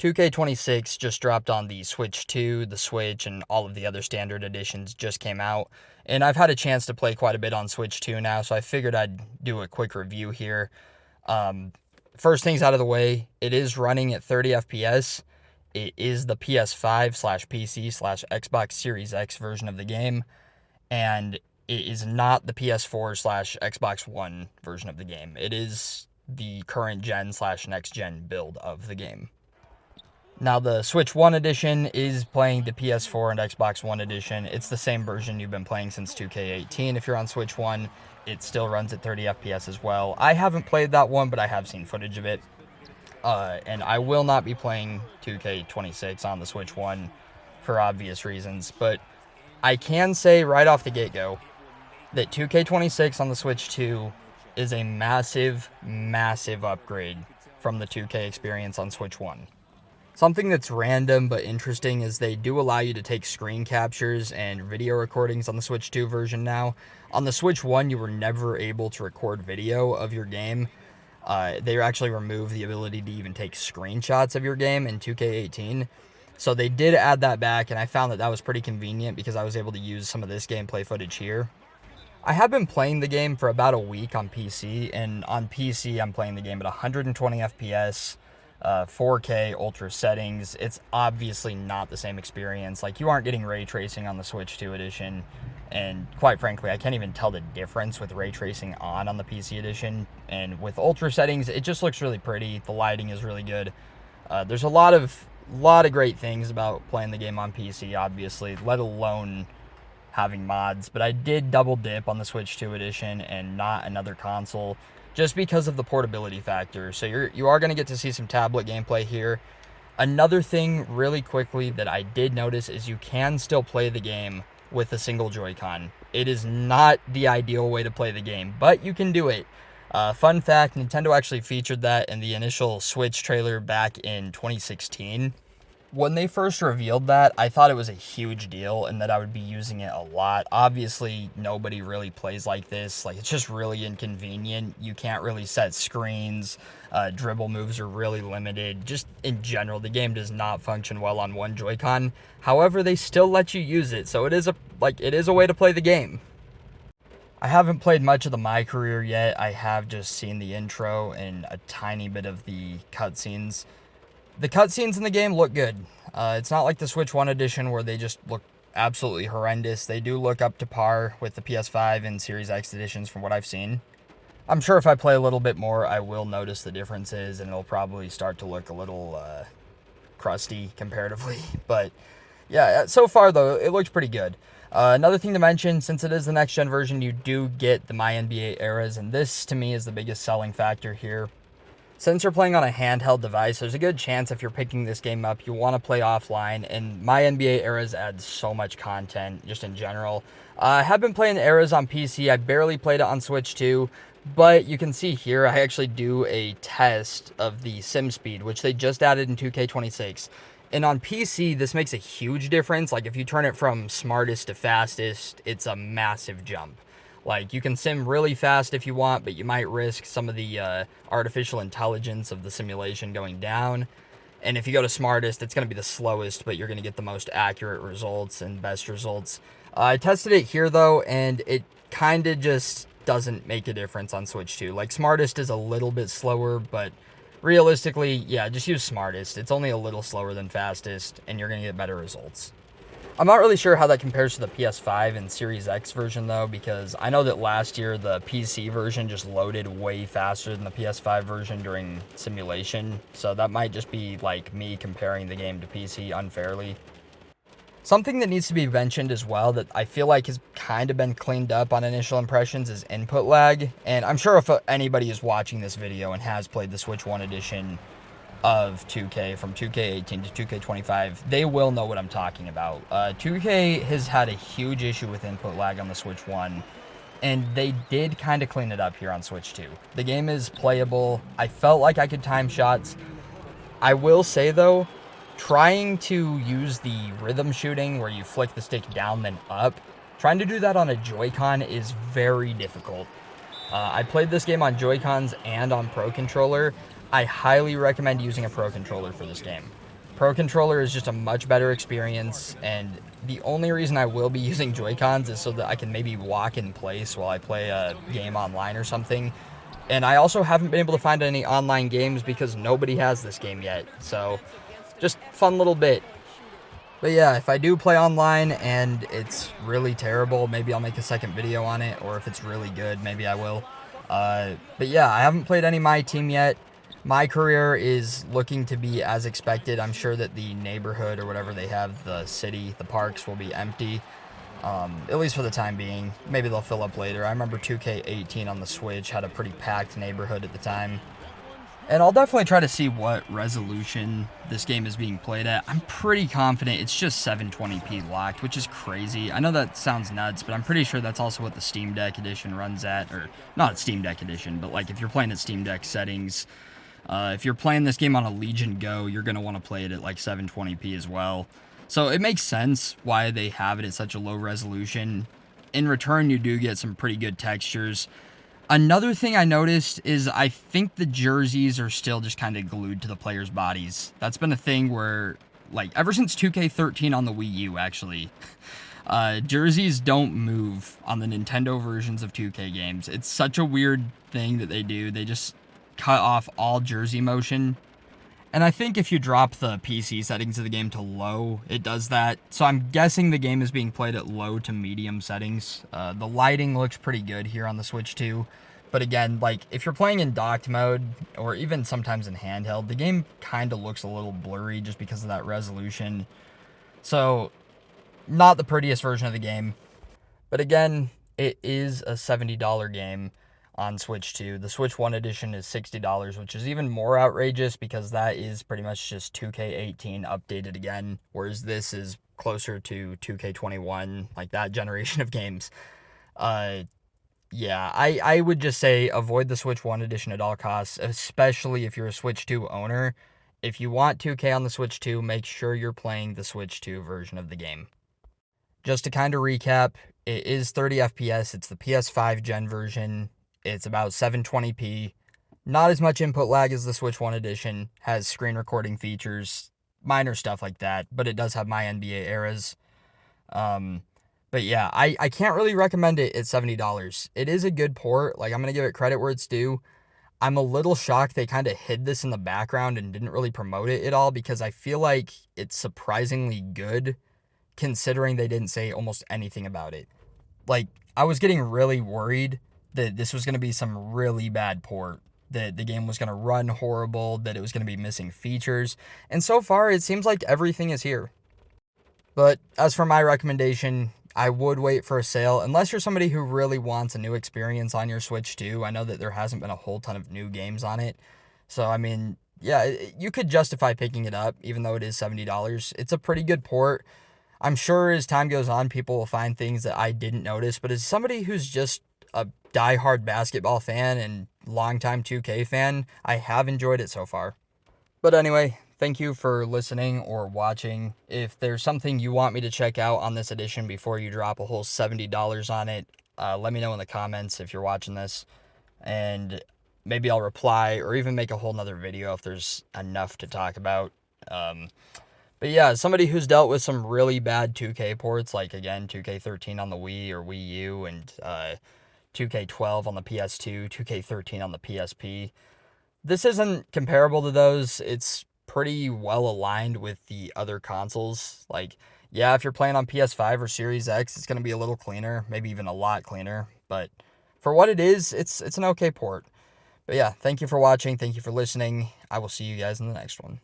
2K26 just dropped on the Switch 2, the Switch, and all of the other standard editions just came out. And I've had a chance to play quite a bit on Switch 2 now, so I figured I'd do a quick review here. First things out of the way, it is running at 30 FPS. It is the PS5/PC/Xbox Series X version of the game, and it is not the PS4/Xbox One version of the game. It is the current gen/next gen build of the game. Now, the Switch 1 edition is playing the PS4 and Xbox One edition. It's the same version you've been playing since 2K18. If you're on Switch 1, it still runs at 30 FPS as well. I haven't played that one, but I have seen footage of it. And I will not be playing 2K26 on the Switch 1 for obvious reasons. But I can say right off the get-go that 2K26 on the Switch 2 is a massive, massive upgrade from the 2K experience on Switch 1. Something that's random but interesting is they do allow you to take screen captures and video recordings on the Switch 2 version now. On the Switch 1, you were never able to record video of your game. They actually removed the ability to even take screenshots of your game in 2K18. So they did add that back, and I found that was pretty convenient because I was able to use some of this gameplay footage here. I have been playing the game for about a week on PC, and on PC I'm playing the game at 120 FPS, 4K ultra settings. It's obviously not the same experience. Like, you aren't getting ray tracing on the Switch 2 edition, and quite frankly, I can't even tell the difference with ray tracing on the PC edition. And with ultra settings, it just looks really pretty. The lighting is really good. There's a lot of great things about playing the game on PC, obviously, let alone having mods. But I did double dip on the Switch 2 edition and not another console, just because of the portability factor. So you are going to get to see some tablet gameplay here. Another thing really quickly that I did notice is you can still play the game with a single Joy-Con. It is not the ideal way to play the game, but you can do it. Fun fact, Nintendo actually featured that in the initial Switch trailer back in 2016. When they first revealed that, I thought it was a huge deal and that I would be using it a lot. Obviously, nobody really plays like this. Like, it's just really inconvenient. You can't really set screens. Dribble moves are really limited. Just in general, the game does not function well on one Joy-Con. However, they still let you use it, so it is a way to play the game. I haven't played much of the My Career yet. I have just seen the intro and a tiny bit of the cutscenes. The cutscenes in the game look good. It's not like the Switch 1 edition where they just look absolutely horrendous. They do look up to par with the PS5 and Series X editions from what I've seen. I'm sure if I play a little bit more, I will notice the differences, and it'll probably start to look a little crusty comparatively. But yeah, so far though, it looks pretty good. Another thing to mention, since it is the next gen version, you do get the MyNBA Eras, and this to me is the biggest selling factor here. Since you're playing on a handheld device, there's a good chance if you're picking this game up, you want to play offline, and MyNBA Eras adds so much content just in general. I have been playing the Eras on PC. I barely played it on Switch 2, but you can see here I actually do a test of the sim speed, which they just added in 2K26. And on PC, this makes a huge difference. Like, if you turn it from smartest to fastest, it's a massive jump. Like, you can sim really fast if you want, but you might risk some of the artificial intelligence of the simulation going down. And if you go to smartest, it's going to be the slowest, but you're going to get the most accurate results and best results. I tested it here, though, and it kind of just doesn't make a difference on Switch 2. Like, smartest is a little bit slower, but realistically, yeah, just use smartest. It's only a little slower than fastest, and you're going to get better results. I'm not really sure how that compares to the PS5 and Series X version, though, because I know that last year the PC version just loaded way faster than the PS5 version during simulation, so that might just be like me comparing the game to PC unfairly. Something that needs to be mentioned as well that I feel like has kind of been cleaned up on initial impressions is input lag, and I'm sure if anybody is watching this video and has played the Switch 1 edition of 2K from 2K18 to 2K25, they will know what I'm talking about. 2K has had a huge issue with input lag on the Switch 1, and they did kind of clean it up here on Switch 2. The game is playable. I felt like I could time shots. I will say, though, trying to use the rhythm shooting where you flick the stick down then up, trying to do that on a Joy-Con is very difficult. I played this game on Joy-Cons and on Pro Controller. I highly recommend using a Pro Controller for this game. Pro Controller is just a much better experience, and the only reason I will be using Joy-Cons is so that I can maybe walk in place while I play a game online or something. And I also haven't been able to find any online games because nobody has this game yet. So, just fun little bit. But yeah, if I do play online and it's really terrible, maybe I'll make a second video on it, or if it's really good, maybe I will. But yeah, I haven't played any My Team yet. My career is looking to be as expected. I'm sure that the neighborhood or whatever they have, the city, the parks will be empty, at least for the time being. Maybe they'll fill up later. I remember 2K18 on the Switch had a pretty packed neighborhood at the time. And I'll definitely try to see what resolution this game is being played at. I'm pretty confident it's just 720p locked, which is crazy. I know that sounds nuts, but I'm pretty sure that's also what the Steam Deck edition runs at. Or, not Steam Deck edition, but like if you're playing at Steam Deck settings, if you're playing this game on a Legion Go, you're going to want to play it at like 720p as well. So it makes sense why they have it at such a low resolution. In return, you do get some pretty good textures. Another thing I noticed is I think the jerseys are still just kind of glued to the players' bodies. That's been a thing where, like, ever since 2K13 on the Wii U, actually, jerseys don't move on the Nintendo versions of 2K games. It's such a weird thing that they do. They just cut off all jersey motion. And I think if you drop the PC settings of the game to low, it does that. So I'm guessing the game is being played at low to medium settings. The lighting looks pretty good here on the Switch too. But again, like if you're playing in docked mode or even sometimes in handheld, the game kind of looks a little blurry just because of that resolution. So not the prettiest version of the game. But again, it is a $70 game on Switch 2. The Switch 1 edition is $60, which is even more outrageous because that is pretty much just 2K18 updated again, whereas this is closer to 2K21, like that generation of games. Yeah, I would just say avoid the Switch 1 edition at all costs, especially if you're a Switch 2 owner. If you want 2K on the Switch 2, make sure you're playing the Switch 2 version of the game. Just to kind of recap, it is 30 FPS. It's the PS5 gen version. It's about 720p. Not as much input lag as the Switch 1 edition. Has screen recording features, minor stuff like that, but it does have MyNBA Eras. But yeah, I can't really recommend it at $70. It is a good port. Like, I'm going to give it credit where it's due. I'm a little shocked they kind of hid this in the background and didn't really promote it at all because I feel like it's surprisingly good considering they didn't say almost anything about it. Like, I was getting really worried that this was going to be some really bad port, that the game was going to run horrible, that it was going to be missing features, and so far it seems like everything is here. But as for my recommendation, I would wait for a sale, unless you're somebody who really wants a new experience on your Switch 2. I know that there hasn't been a whole ton of new games on it, so I mean, yeah, you could justify picking it up, even though it is $70. It's a pretty good port. I'm sure as time goes on, people will find things that I didn't notice, but as somebody who's just a diehard basketball fan and longtime 2K fan, I have enjoyed it so far. But anyway, thank you for listening or watching. If there's something you want me to check out on this edition before you drop a whole $70 on it, let me know in the comments if you're watching this, and maybe I'll reply or even make a whole nother video if there's enough to talk about. But yeah, somebody who's dealt with some really bad 2K ports, like again, 2K13 on the Wii or Wii U, and 2K12 on the PS2, 2K13 on the PSP. This isn't comparable to those. It's pretty well aligned with the other consoles. Like, yeah, if you're playing on PS5 or Series X, it's going to be a little cleaner, maybe even a lot cleaner. But for what it is, it's an okay port. But yeah, thank you for watching. Thank you for listening. I will see you guys in the next one.